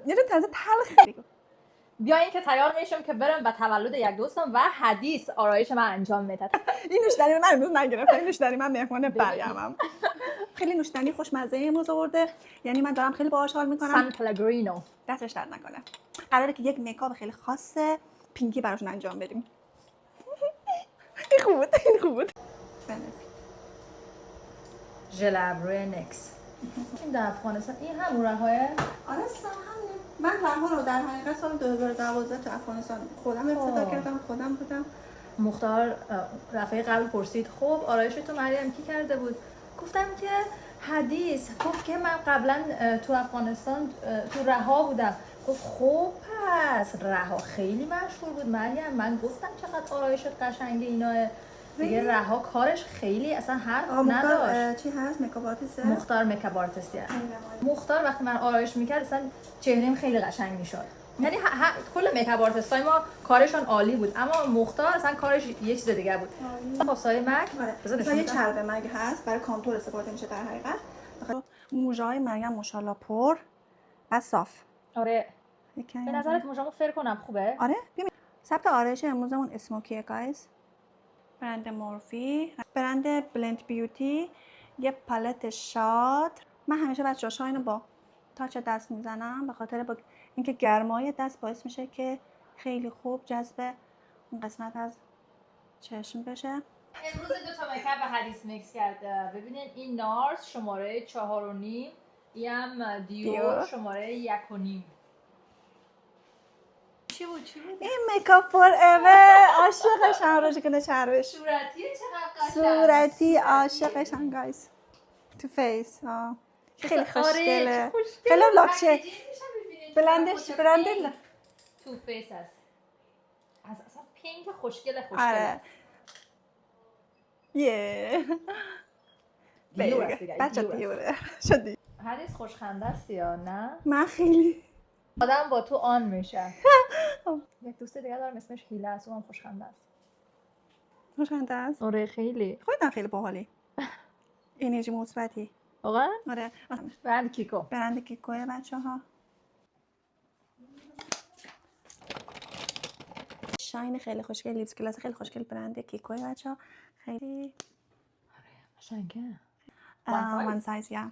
یه جور تازه تلخ. بیاین که تیار میشم که برم به تولد یک دوستم و حدیث آرایش من انجام میداد. این نوشیدنی من امروز نگرفتم. این نوشیدنی من مهمان برگمم. خیلی نوشیدنی خوشمزه امروز آورده. یعنی من دارم خیلی باهاش حال میکنم. سان پلگرینو. دستش درد نکنه. قراره که یک میکاپ خیلی خاص پینکی براشون انجام بدیم. این خوب بود. این خوب بود. ژل ابروی نکس. این در افغانستان این همون راهه؟ آره من رها رو در حقیقت سال 2012 تو افغانستان خودم ابتدا کردم، خودم بودم. مختار رفعه قبل پرسید خب آرایش تو مریم کی کرده بود؟ گفتم که حدیث. گفت که من قبلا تو افغانستان تو رها بودم. گفت خب پس رها خیلی مشهور بود مریم. من گفتم چقدر آرایشت قشنگه اینا. دیگه رها کارش خیلی اصلا حرف نداشت. چی هست میکاپ آرتیست؟ مختار میکاپ آرتیسته. مختار وقتی من آرایش میکرد اصلا چهره‌م خیلی قشنگ میشد. یعنی کل میکاپ آرتیستای ما کارشون عالی بود اما مختار اصلا کارش یه چیز دیگه بود. خاصای مک مثلا یه چرب مگ هست برای کانتور استفاده میشه در حقیقت. موژه‌های مریم ماشاءالله پر و صاف. آره. به نظرت موژه‌مو فر کنم خوبه؟ آره ببین ثبت آرایش امروزمون اسموکیه گایز. برند مورفی، برند بلند بیوتی، یه پالت شاد. من همیشه بچه‌ها اینو با تاچ دست میزنم به خاطر با اینکه گرمای دست باعث میشه که خیلی خوب جذب اون قسمت از چشم بشه. امروز 2 تا میکاپ به حدیث میکس کرده. ببینید این نارس شماره 4.5، اینم دیور شماره 1.5. چی بود؟ این میکاپ فور ایور. عاشقشم روش کنه چربش. صورتی چقدر قشنگ. صورتی عاشقشم گایز. تو فیس خیلی خوشگله. خیلی لاکچه. بلندش برند تو فیس است. اصلا پینک خوشگله. آره. یه بچه دیوره شدی. حدیث خوشخنده است یا نه؟ من خیلی آدم با تو آن میشه. یک دوست دیگه دارم اسمش هیله است. اونم خوشخنده است. خوشخنده است؟ آره خیلی. خودم خیلی باحالی. انرژی مثبتی. واقعا؟ آره. برند کیکو. برند کیکوه بچه‌ها. شاین خیلی خوشگل، لیپس گلاس خیلی خوشگل. برند کیکوه بچه‌ها. خیلی آره قشنگه. one size yeah.